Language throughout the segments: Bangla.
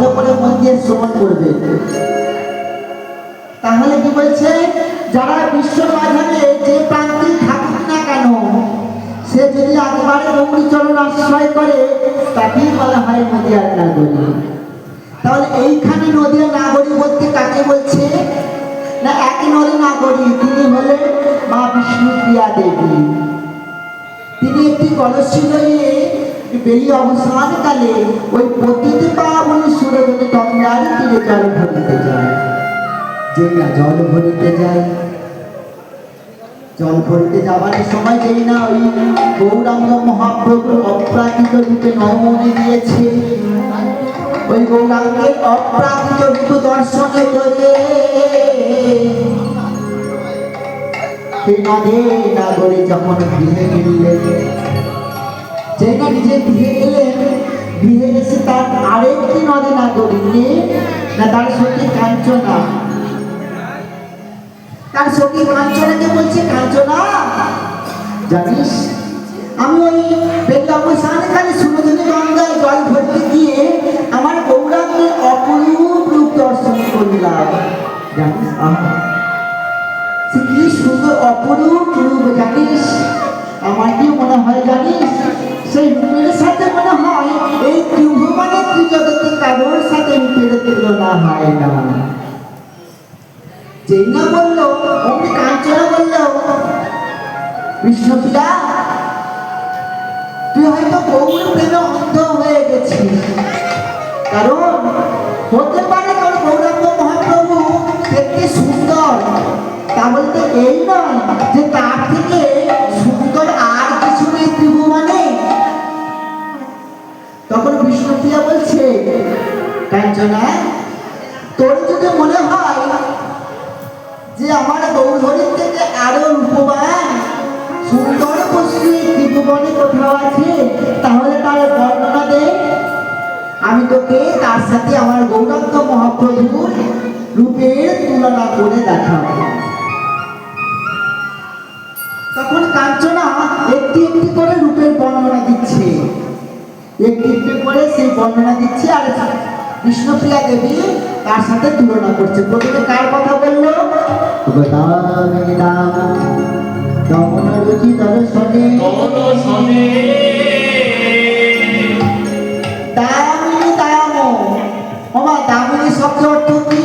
ভালো করে মন দিয়ে শ্রবণ করবে। তাহলে কি বলছে, যারা বিশ্ব মাঝারে যে প্রান্তে থাকুক না কেন, সে যদি একবারে গৌরী চরণ আশ্রয় করে তাকেই বলা হয় নদিয়ার নাগরী। তাহলে এইখানে নদিয়ার নাগরী বলতে কাকে বলছে না, এক নদী নাগরী, তিনি হলেন মা বিষ্ণুপ্রিয়া দেবী। তিনি একটি কলসি লইয়ে বেলি অবসানকালে ওই পতিতে পাবনি সুরজনে গঙ্গার তীরে জল ভরিতে যায়। যেই না জল ভরিতে যায়, জল ভরিতে যাবার সময় যেই না ওই গৌরাঙ্গ মহাপ্রভুর অপ্রাকৃত রূপে নয়নে দিয়েছে, ওই গৌরাঙ্গের অপ্রাকৃত রূপ দর্শনে করে সেই নদে নাগরে যখন গৃহে গেলেন, যেই না নিজে গৃহে গেলেন, গৃহে এসে তার আরেকটি নদে নাগরীকে না তার সত্যি কাঞ্চনা, তার সখী কাঞ্চনাকে বলছে, কাঞ্চনা জানিস আমি ওই বেলি অবসানকালে সুরজনে গঙ্গায় জল ভরতে গিয়ে আমার গৌরাঙ্গের অপরূপ রূপ দর্শন করলাম। জানিস সে কি সুন্দর অপরূপ রূপ, জানিস আমার কি মনে হয় জানিস, সেই রূপের সাথে মনে হয় এই ত্রিভুবনের ত্রিজগতে কারোর সাথে রূপের তুলনা হয় না। যেই না বললো অমনি কাঞ্চনা বলল, বিষ্ণুপ্রিয়া তুই হয়তো গৌর প্রেমে অন্ধ হয়ে গেছিস, কারণ হতে পারে তোর গৌরাঙ্গ মহাপ্রভু দেখতে সুন্দর, তা বলতে এই নয় যে তার থেকে সুন্দর আর কিছু নেই ত্রিভুবনে। তখন বিষ্ণুপ্রিয়া বলছে, কাঞ্চনা তোর যদি মনে হয় যে আমার গৌরহরির থেকে আরো রূপবান সুন্দর বস্তু ত্রিভুবনে কোথাও আছে, তাহলে তার বর্ণনা দে, আমি তোকে তার সাথে আমার গৌরাঙ্গ মহাপ্রভুর রূপের তুলনা করে দেখাবো। তখন কাঞ্চনা একটি একটি করে রূপের বর্ণনা দিচ্ছে, একটি একটি করে সেই বর্ণনা দিচ্ছে, আর বিষ্ণুপ্রিয়া দেবী তার সাথে তুলনা করছে। প্রথমে কার কথা বললো, দমনরুচি দর্শনে দামিনী দাম। ওমা দামিনী শব্দের অর্থ কি?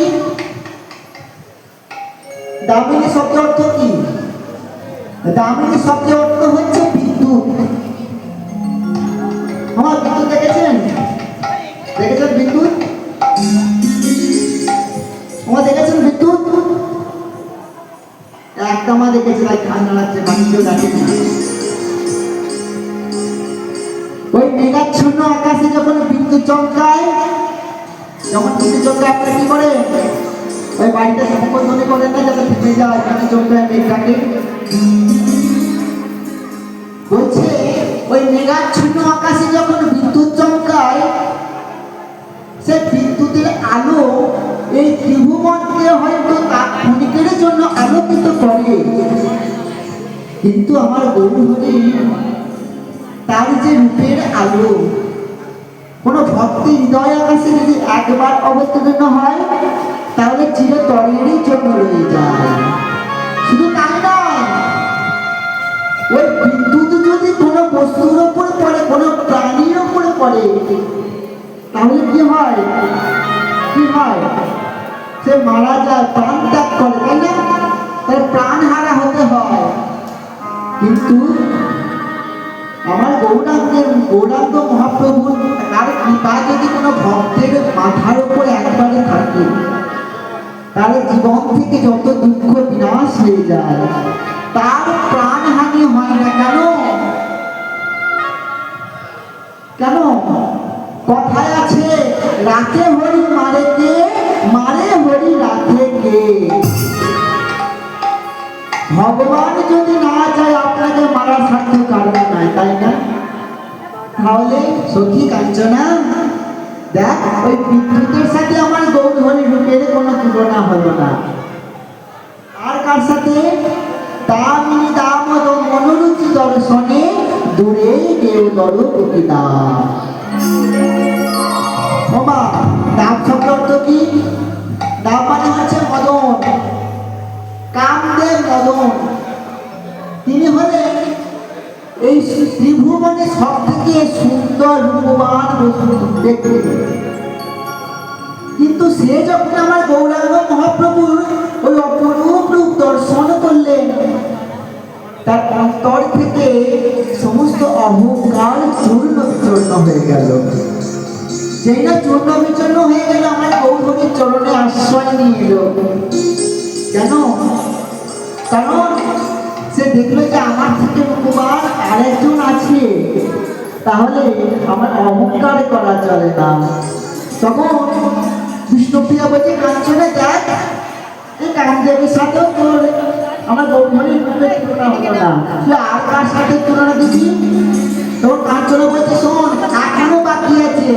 দামিনী শব্দের অর্থ কি? দামিনী শব্দের অর্থ হচ্ছে বিদ্যুৎ। আমার বিদ্যুৎ দেখেছেন? দেখেছেন বিদ্যুৎ? আমার দেখেছেন বিদ্যুৎ? একটা মা দেখেছে, তাই কান নাড়াচ্ছে, বাকি কেউ দেখেনি। ওই মেঘাচ্ছন্ন আকাশে যখন বিদ্যুৎ চমকায়, যখন বিদ্যুৎ চমকায় আপনারা কি করে? ওই বাড়িটা সম্পর্ধনে করেন না, যাতে ভেঙে যায়, এখানে চমকায় মেঘটাকে। বলছে ওই মেঘাচ্ছন্ন আকাশে যখন বিদ্যুৎ চমকায়, সে বিদ্যুতের আলো এই ত্রিভুবনকে হয়তো তাৎক্ষণিকের জন্য আলোকিত করে, কিন্তু আমার গৌরহরি তার যে রূপের আলো কোন ভক্তি হৃদয় আকাশে যদি একবার অবতীর্ণ হয়, তাহলে চিরতরেরই জন্য রয়ে যায়। শুধু তাই নয়, ওই বিদ্যুৎ যদি কোনো বস্তুর উপর পড়ে, কোনো প্রাণীর উপরে পড়ে, তাহলে কি হয়? কি হয়? সে মারা যায়, প্রাণ ত্যাগ করে, তাই না? তার প্রাণ হারা হতে হয়। কিন্তু আমার গৌরাঙ্গ মহাপ্রভুর তার কৃপা যদি কোনো ভক্তের মাথার উপর একবারে থাকে, তাহলে জীবন থেকে যত দুঃখ বিনাশ হয়ে যায়, তার প্রাণহানি হয় না। কেন? কেন? কথায় আছে, রাখে হরি মারে কে, মারে হরি রাখে কে। ভগবান যদি না চায় আপনাকে মারার সাধ্য কারণ নাই, তাই না? তাহলে সখী কাঞ্চনা দেখ, ওই বিদ্যুতের সাথে আমার গৌরহরি রূপের কোনো তুলনা হলো না। আর কার সাথে? দামিনী দামোদ মনোরুচি দর্শনে দূরে কেউ দর কবিতা। ওমা কি? নাম মানে হচ্ছে মদন, কামদেব মদন। তিনি হলেন এই ত্রিভুবনে সব থেকে সুন্দর রূপবান ব্যক্তি। কিন্তু সে যখন আমার গৌরাঙ্গ মহাপ্রভুর ওই অপরূপ রূপ দর্শন করলেন, তার অন্তর থেকে সমস্ত অহংকার চূর্ণ বিচূর্ণ হয়ে গেল। সেই না চূর্ণ বিচূর্ণ হয়ে গেল, আমার গৌরীর চরণে আশ্রয় নিয়ে এলো। কেন? কারণ সে দেখলো যে আমার থেকে রূপবান আরেকজন আছে, তাহলে আমার অহংকার করা চলে না। তখন বিষ্ণুপ্রিয়া বলছে, কাঞ্চনে দেখ, এই কামদেবের সাথেও তোর আমার গৌরীর রূপের তুলনা হলো না, তুই আর কার সাথে তুলনা দিবি? তখন কাঞ্চনা বলছে, শোন, এখনো বাকি আছে,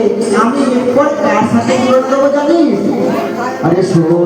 আমি এরপর কার সাথে তুলনা দেবো জানিস? আরে শোন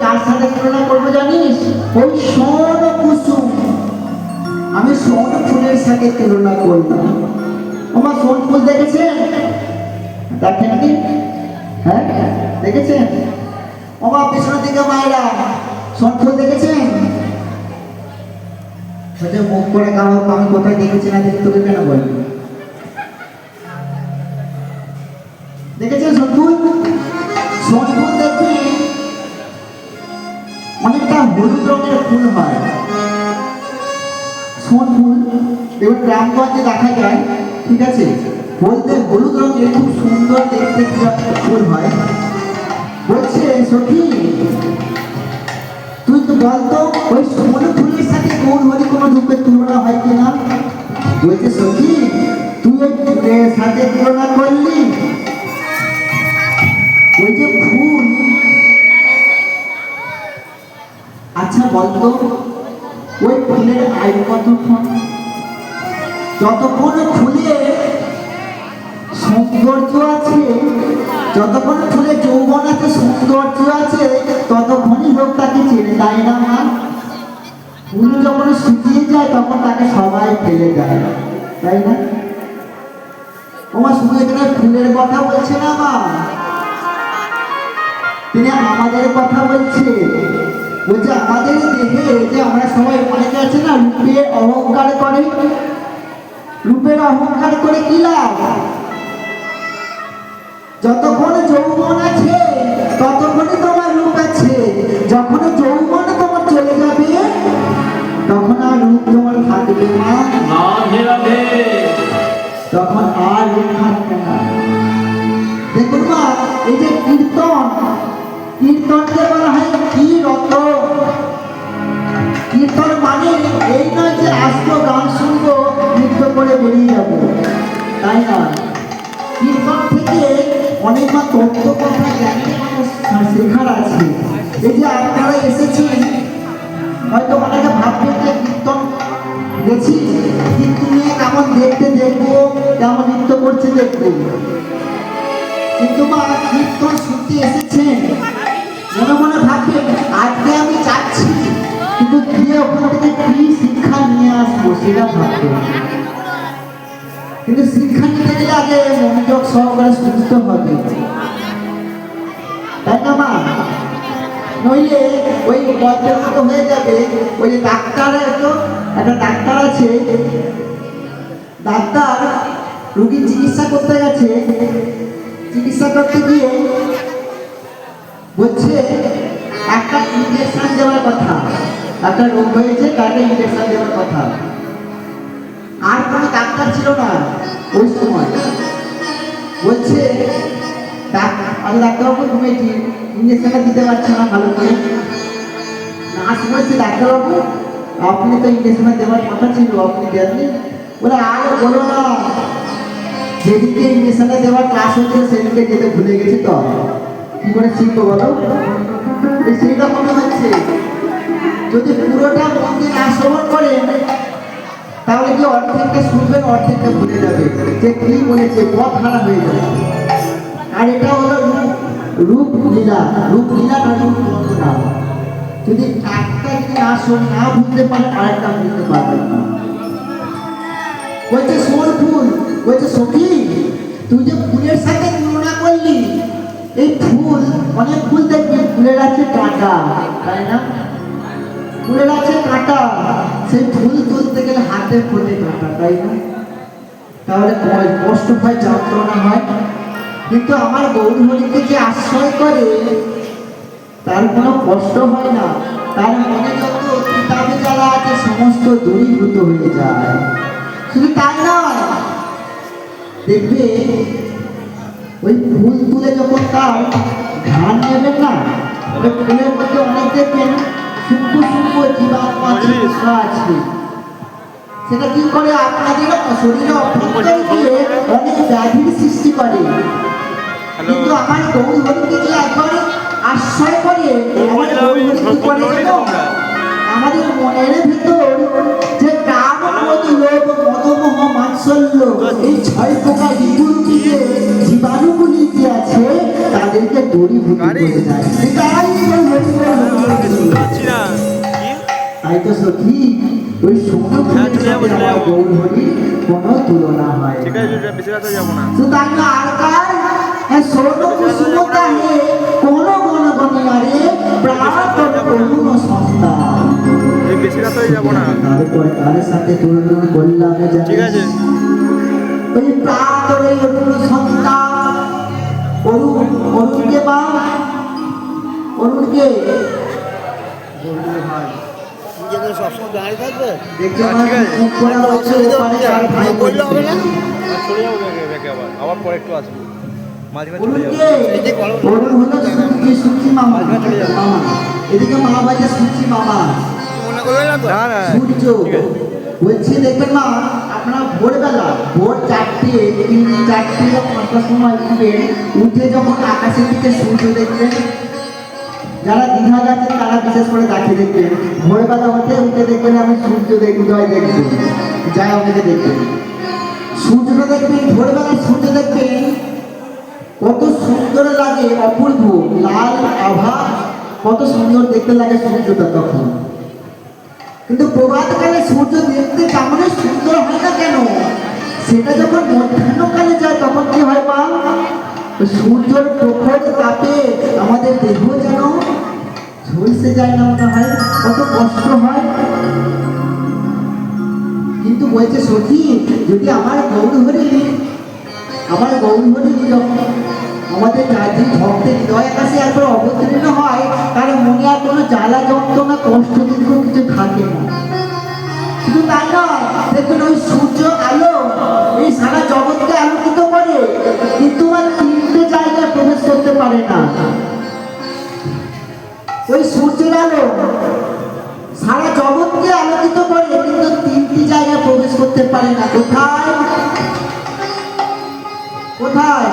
কার সাথে তুলনা করবো জানিস? ওই সোন কুসুম, আমি সোন ফুলের সাথে তুলনা করলাম। আমার সোন ফুল দেখেছেন? দেখেন কি? হ্যাঁ দেখেছেন? আমার পেছনের দিকে মায়েরা সোন ফুল দেখেছেন? মুখ করে কারো আমি কোথায় দেখেছি না দেখে তোকে কেন বলি? দেখেছেন সোন ফুল? সোন ফুল দেখবে অনেকটা হলুদ রঙের ফুল হয়। সোন ফুল এবার গ্রামগঞ্জে দেখা যায়, ঠিক আছে, বলতে হলুদ রঙের খুব সুন্দর দেখতে ফুল হয়। বলছে সখী, তুই তো বলতো ওই সোন ফুলের সাথে গৌর হরি কোনো রূপের তুলনা হয় কিনা? বলছে সখী, তুই ওই ফুলের সাথে তুলনা করলি, ওই যে ফুল, আচ্ছা বলতো ওই ফুলের আয়ু কতক্ষণ? যতক্ষণ ফুলে সৌন্দর্য আছে, যতক্ষণ ফুলে যৌবন আছে, সৌন্দর্য আছে, ততক্ষণই লোক তাকে চেনে, তাই না মা? ফুল যখন শুকিয়ে যায় তখন তাকে সবাই ফেলে দেয়, তাই না? তোমার শুধু এখানে ফুলের কথা বলছে না মা, তিনি আমাদের কথা বলছে। বলছে আমাদের দেহে যে আমরা সবাই অনেকে আছে না রূপের অহংকার করে, রূপের অহংকার করে কি লাভ? যতক্ষণ যৌবন আছে ততক্ষণই তোমার রূপ আছে, যখন যৌবন তোমার চলে যাবে তখন আর রূপ তোমার থাকবে না, তখন আর রূপ থাকবে না। দেখুন মা, এই যে কীর্তন, কীর্তনকে বলা হয় কীরত। কীর্তন মানে এই নয় যে আসবো গান শুনবো নৃত্য করে বেরিয়ে যাবো, তাই না? কীর্তন থেকে অনেক মা তত্ত্ব কথা জ্ঞানের শেখার আছে। এই যে আপনারা এসেছেন, হয়তো অনেকে ভাববেন যে কীর্তন গেছি কিন্তু নিয়ে কেমন দেখতে দেখবো, কেমন নৃত্য করছে দেখবো, কিন্তু মা কীর্তন শুনতে এসেছেন মনে মনে ভাববেন আজকে আমি যাচ্ছি কিন্তু গিয়ে ওখান থেকে কি শিক্ষা নিয়ে আসবো সেটা ভাববেন। কিন্তু শিক্ষা নিতে গেলে আগে মনোযোগ সহকারে শুনতে হবে, তাই না মা? নইলে ওই গল্পের মতো হয়ে যাবে। ওই যে ডাক্তারের তো একটা ডাক্তার আছে, ডাক্তার রুগীর চিকিৎসা করতে গেছে, চিকিৎসা করতে গিয়ে বলছে একটা ইঞ্জেকশন দেওয়ার কথা, একটা রোগ হয়েছে তাকে ইঞ্জেকশন দেওয়ার কথা। আর কোনো ডাক্তার ছিল না ওই সময়। বলছে ডাক্তারবাবু তুমি ইঞ্জেকশনটা দিতে পারছো না ভালো করে। নার্স বলছে ডাক্তারবাবু আপনি তো ইঞ্জেকশনটা দেওয়ার কথা ছিল, আপনি দেননি। বলে আর বলো না, যেদিকে ইঞ্জেকশনটা দেওয়ার ক্লাস হচ্ছে সেদিকে যেতে ভুলে গেছি, তো কি করে শিখবো বলো? সেইটা মনে হচ্ছে যদি পুরোটা মন দিয়ে না শ্রবণ করেন তাহলে কি অর্ধেকটা শুনবেন, অর্ধেকটা ভুলে যাবে, যে কি বলেছে পথ হারা হয়ে যাবে। আর এটা হলো রূপ লীলা, রূপ লীলা না রূপ না। যদি একটা যদি না বুঝতে পারেন আরেকটা বুঝতে পারবেন না। বলছে শোন ফুল, বলছে সখী তুই যে ফুলের সাথে তুলনা করলি, এই ফুল অনেক ফুল দেখবি ফুলের আছে কাঁটা, তাই না? ফুলের আছে কাঁটা, সেই ফুল তুলতে গেলে হাতে ফোটে কাঁটা, তাই না? তাহলে কষ্ট হয়, যন্ত্রণা হয়। কিন্তু আমার গৌরহরিকে যে আশ্রয় করে তার কোনো কষ্ট হয় না, তার মনে যত কিতাবে জ্বালা আছে সমস্ত দূরীভূত হয়ে যায়। শুধু তাই নয়, দেখবে ওই ফুল তুলে যখন তার ঘ্রাণ নেবেন না, ওই ফুলের মধ্যে অনেক দেখবেন সূক্ষ্ম সূক্ষ্ম জীবাত্মা আছে, সেটা কি করে আপনাদের শরীরে অভ্যন্তরে গিয়ে অনেক ব্যাধির সৃষ্টি করে। কিন্তু আমার গৌরহরিকে যে একবার আশ্রয় করে, আমার গৌরহরি কি করে জানো? আমাদের মনের ভেতর যে কাম ক্রোধ লোভ মদ মোহ মাৎসর্য এই 6 প্রকার বিকৃতিতে জীবাণুগুলি যে আছে তাদেরকে দূরীভূত করে দেয়। এটাই তাই তো সখী ওই সোনা ফুলের গৌরহরি কোনো তুলনা হয় তাই না। আর কার সোনো কুসুমতা হে কোন গণ গণিয়ারে প্রাণ করুণ সংস্থা। বেশি রাত হয়ে যাবো না, তারপরে কার সাথে তুলনা করলাম ঠিক আছে। ওই প্রাতরে অরুণ সংস্থা, অরুণকে বা অরুণকে সবসময় দাঁড়িয়ে থাকবে, আবার পরে একটু আসবে, এদিকে মা বাজে সূচি মামা সূর্য বলছি দেখবেন মা আপনার ভোরবেলা ভোর 4টে 3-4টে 5টার সময় উঠবেন, উঠে যখন আকাশের দিকে সূর্য দেখবেন, যারা দীঘা যাচ্ছেন তারা বিশেষ করে তাকিয়ে দেখবেন, ভোরবেলা উঠে দেখবেন আমি সূর্য উদয় দেখবেন, যাই আমাকে দেখবেন সূর্যটা দেখবেন, ভোরবেলায় সূর্য দেখবেন কত সুন্দর লাগে, অপূর্ব লাল আভা, কত সুন্দর দেখতে লাগে সূর্যটা তখন। কিন্তু প্রভাতকালে সূর্য দেখতে তেমন সুন্দর হয় না কেন, সেটা যখন মধ্যাহ্নকালে যায় তখন কি হয় মা, সূর্যের প্রখর তাপে আমাদের দেহ যেন ঝলসে যায় না মনে হয়, কত কষ্ট হয়। কিন্তু বলছে সখী, যদি আমার গৌরহরি আমাদের চারদিন ভক্তের হৃদয় আকাশে একবার অবতীর্ণ হয়, তার মনে আর কোনো জ্বালা যন্ত্রণা কষ্ট দীর্ঘ কিছু থাকে না। শুধু তাই নয়, দেখুন ওই সূর্য আলো এই সারা জগৎকে আলোকিত করে, কিন্তু আর তিনটে জায়গায় প্রবেশ করতে পারে না। ওই সূর্যের আলো সারা জগৎকে আলোকিত করে, কিন্তু তিনটি জায়গায় প্রবেশ করতে পারে না। কোথায় কোথায়?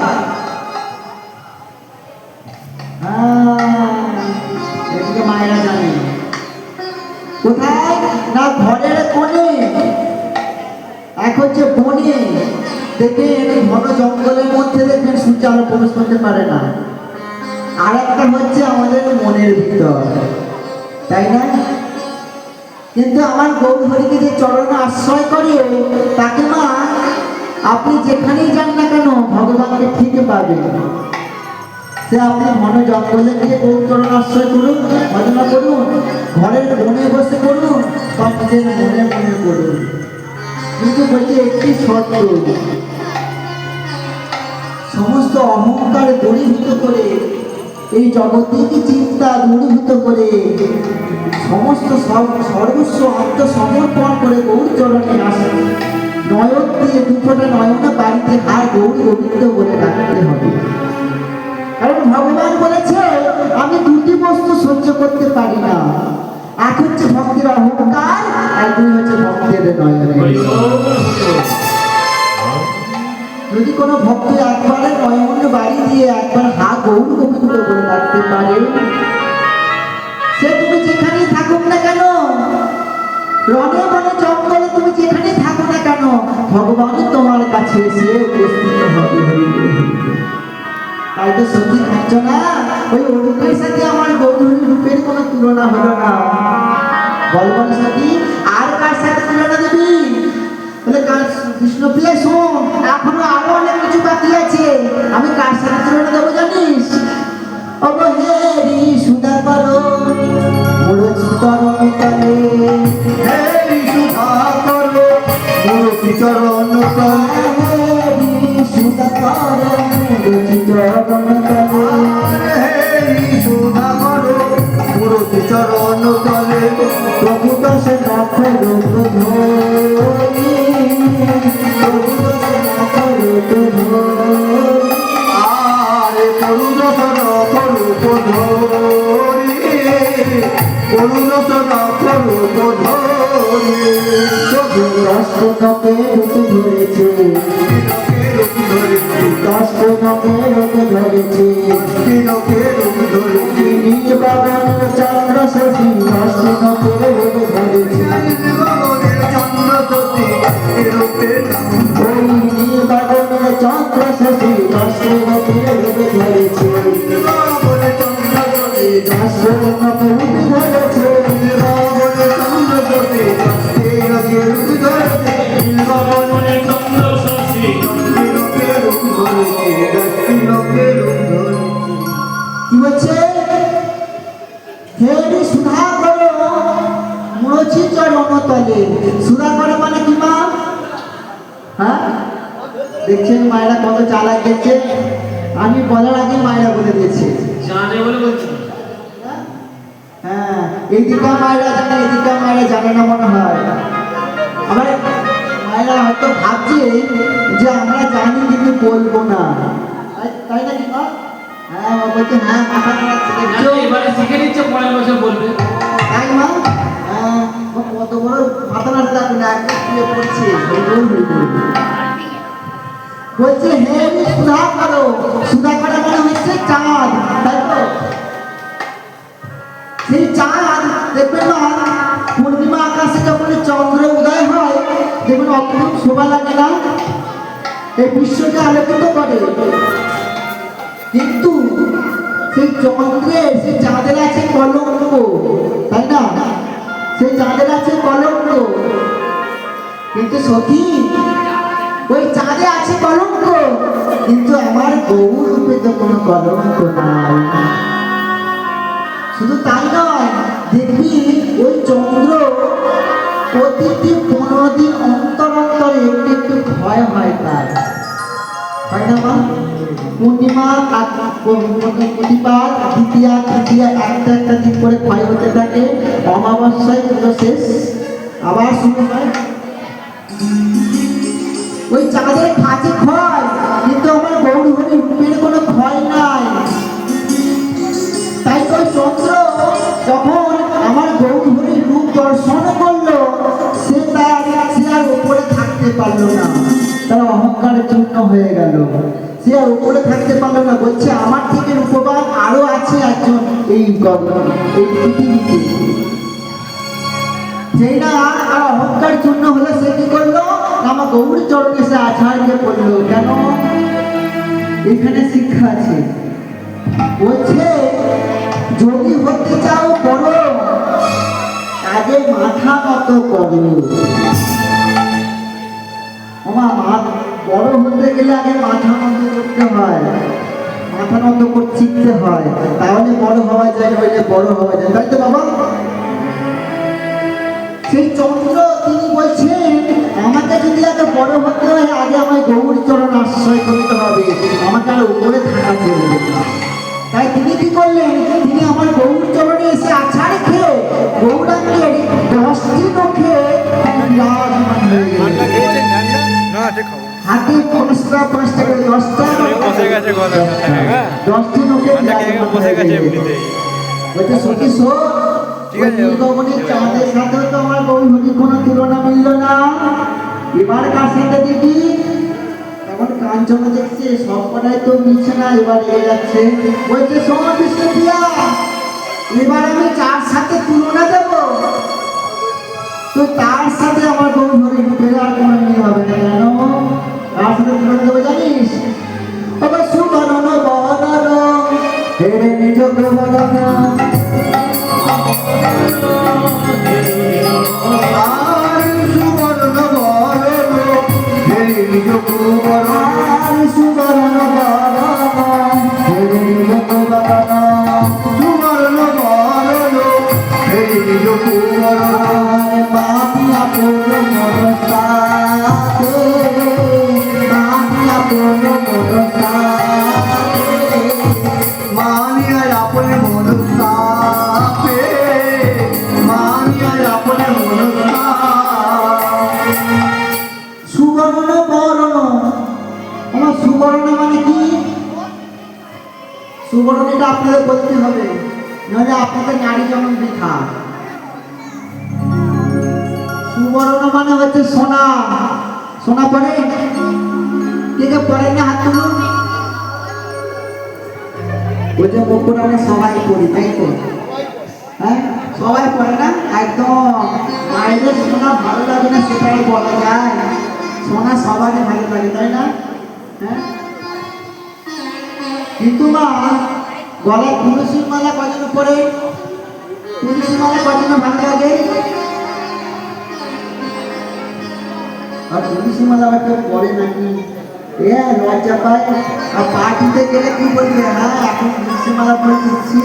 এদিকে মায়েরা জানে কোথায় না, ঘরের কোণে, এক হচ্ছে বনে, দেখবেন ঘন জঙ্গলের মধ্যে দেখবেন সূর্য আলো প্রবেশ করতে পারে না। আর একটা হচ্ছে আমাদের মনের ভিতর, তাই না? কিন্তু আমার গৌরহরিকে যে চরণে আশ্রয় করে, তাকে মা আপনি যেখানেই যান না কেন ভগবানকে ঠিক পাবেন। সে আপনি মনে জঙ্গলে গিয়ে গৌর চরণ আশ্রয় করুন, ভজনা করুন, ঘরের মনে বসে করুন, বা নিজের মনে মনে করুন। কিন্তু বলছে একটি শর্ত, সমস্ত অহংকার দূরীভূত করে, এই জগতিক চিন্তা দূরীভূত করে, সমস্ত সর্বস্ব আত্মসমর্পণ করে গৌর চরণে আসে, নয়ন দিয়ে দুটোটা নয়না বাড়িতে হার গৌর গোবিন্দ বলে ডাকতে হবে। কারণ ভগবান বলেছে আমি দুটি বস্তু সহ্য করতে পারি না, এক হচ্ছে ভক্তের অহংকার, আর দুই হচ্ছে ভক্তের নয়নে। যদি কোনো ভক্ত একবারে নয়ন বাড়ি দিয়ে একবার হা গৌর গোবিন্দ বলে ডাকতে পারে, সে তুমি যেখানেই থাকুক না কেন, রণে বনে জঙ্গলে তুমি যেখানে থাকো না কেন, ভগবান তোমার কাছে এসে উপস্থিত হবে। তাই তো সত্যি খাচ্ছ না, ওই অরূপের সাথে আমার গৌরহরি রূপের কোনো তুলনা হলো না। বলবন সত্যি আর কার সাথে তুলনা দেবি? বলে কৃষ্ণপ্রিয়া শোন, এখনো আরো অনেক কিছু বাকি আছে, আমি কার সাথে তুলনা দেবো জানিস? অবহেরি সুদা করো মুরচি চরণ তলে, হেরি সুধা করো মুরচি চরণ তলে, হেরি সুধা করো মুরচি চরণ তলে, হেরি সুধা করো মুরচি চরণ তলে, প্রভু দশে লক্ষ রূপ ধরি, প্রভু দশে লক্ষ রূপ ধরি, আরে প্রভু দশে লক্ষ রূপ ধরি, অরুণতন করুক ধরে, দশকে রূপ ধরেছে, দশকে রূপ ধরেছে, নীল বাগান চন্দ্র শশী, দশকে রূপ ধরেছে, ওই নীল বাগান চন্দ্র শশী, দশকে রূপ ধরেছে, কি বলছে? হেরি সুধা করো মুরচি চরণ তলে। সুধা করে মানে কি মা? হ্যাঁ দেখছেন মায়েরা কত চালাক দেখছে, আমি বলার আগে মায়েরা বলে দিয়েছে। হ্যাঁ এইদিকে মায়েরা জানে, এদিকে মায়েরা জানে না মনে হয়। আমার মায়েরা হয়তো ভাবছে যে আমরা জানি কিন্তু বলবো না, তাই নাকি মা? হ্যাঁ বলছে হ্যাঁ মাথা এবারে শিখে নিচ্ছে, পরের বছর বলবে। তাই মা? হ্যাঁ কত বড় মাথা নাড়তে আপনি একদম শুয়ে পড়ছে। বলছে হে সুধা করো, সুধা করা মানে হচ্ছে চাঁদ, তাই তো? সেই চাঁদ দেখবেন না পূর্ণিমা আকাশে যখন চন্দ্র উদয় হয়, দেখবেন অপরূপ শোভা লাগে না? এই বিশ্বকে আলোকিত করে, কিন্তু সেই চন্দ্রে সেই চাঁদের আছে কলঙ্ক, তাই না? সেই চাঁদের আছে কলঙ্ক, কিন্তু সখী ওই চাঁদে আছে কলঙ্ক, কিন্তু আমার গৌর রূপে তো কোনো কলঙ্ক নাই। শুধু তাই নয়, দেখবি ওই চন্দ্র প্রতিটি 15 দিন অন্তর অন্তরে একটু একটু ক্ষয় হয় তার, হয় না মা? পূর্ণিমা প্রতিবার দ্বিতীয়া তৃতীয়া একটা একটা দিন করে ক্ষয় হতে থাকে, অমাবস্যায় পুজো শেষ, আবার শুরু হয়। ওই চাঁদের খাঁচে ক্ষয়, কিন্তু আমার গৌর হরি রূপের কোনো ক্ষয় নাই। তাই তো চন্দ্র যখন আমার গৌর হরির রূপ দর্শন করলো, সে আর উপরে থাকতে পারলো না, তার অহংকারে চূর্ণ হয়ে গেল, সে আর উপরে থাকতে পারলো না। বলছে আমার থেকে রূপবান আরো আছে একজন এই পৃথিবীতে। যেই না আর অহংকার চূর্ণ হলে সে কি করলো, আমার গৌর চরণে সে আছাড়িয়ে পড়লো। কেন? এখানে শিক্ষা আছে। বলছে যদি হতে চাও করো, আগে মাথা নত করো। বড় হতে গেলে আগে মাথা নত করতে হয়, মাথা নত করতে শিখতে হয়, তাহলে বড় হওয়া যায়, হইলে বড় হওয়া যায়, তাই তো বাবা? সেই চন্দ্র তিনি বলছেন আমাকে যদি আগে বড় হতে হয়, আগে আমায় গৌর চরণ আশ্রয় করতে হবে, আমাকে আর উপরে থাকা চলবে না। তাই তিনি কি করলেন, তিনি আমার গৌর চরণে এসে আছাড় খেয়ে গৌরাঙ্গের 10টি নখে বিরাজমান হয়ে ঠান্ডা গেলেন। খেয়েছেন ঠান্ডা? না, ঠিক খাবো। হাতে 5টা করে 10টা বসে গেছে গলা। হ্যাঁ, 10টি নখে ঠান্ডা খেয়ে বিরাজমান বসে হয়ে গেছে গেলেন। এমনিতেই। বলছে সখী শোন, ঠিক ওই আছে। নীলগগনের চাঁদের সাথেও তো আমার গৌর হরির কোনো তুলনা মিলল না। এবার কার সাথে দেখি? এখন কাঞ্চন দেখছে সব কটাই তো মিলছে না, এবার এগিয়ে যাচ্ছে। বলছে শোন বিষ্ণুপ্রিয়া, এবার আমি যার সাথে তুলনা দেব, তো তার সাথে আমার গৌর হরির রূপের আর কোনো মিল হবে না। কেন? কার সাথে তুলনা দেবো জানিস? তবে সুবর্ণ বদন হেরে নিজ বদন, আর সুবর্ণ বদন হেরে নিজ বদন, আর সুবর্ণ বদন হেরে নিজ বদন, সুবর্ণ বদন হেরে নিজ বদন, পাপিয়া পুর মনস্তাতে, পাপিয়া পুর মনস্তাতে, মানিয়া আপনে মনস্তাতে, মানিয়া আপনে মনস্তাতে। সুবর্ণ বর্ণ, আমার সুবর্ণ মানে কি? সুবর্ণটা আপনাদের বলতে হবে, নাহলে আপনাদের নারী যেমন বৃথা। সুবর্ণ মানে হচ্ছে সোনা। সোনা পড়ে? কে কে পড়ে না হাত তুলুন। ওই যে মুকুট আমরা সবাই পড়ি, তাই তো? হ্যাঁ, সবাই পড়ে না? একদম। মায়েদের সোনা ভালো লাগে না সেটাই বলা যায়, সোনা সবারই ভালো লাগে, তাই না? হ্যাঁ, কিন্তু মা গলায় তুলসীর মালা কজন পড়ে? তুলসী মালা কজন ভালো লাগে? আর তুলসী মালা আবার কেউ পড়ে নাকি? লজ্জা পায়। আর পার্টিতে গেলে কি বলবে, হ্যাঁ এখন তুলসী মালা পরে দিচ্ছি,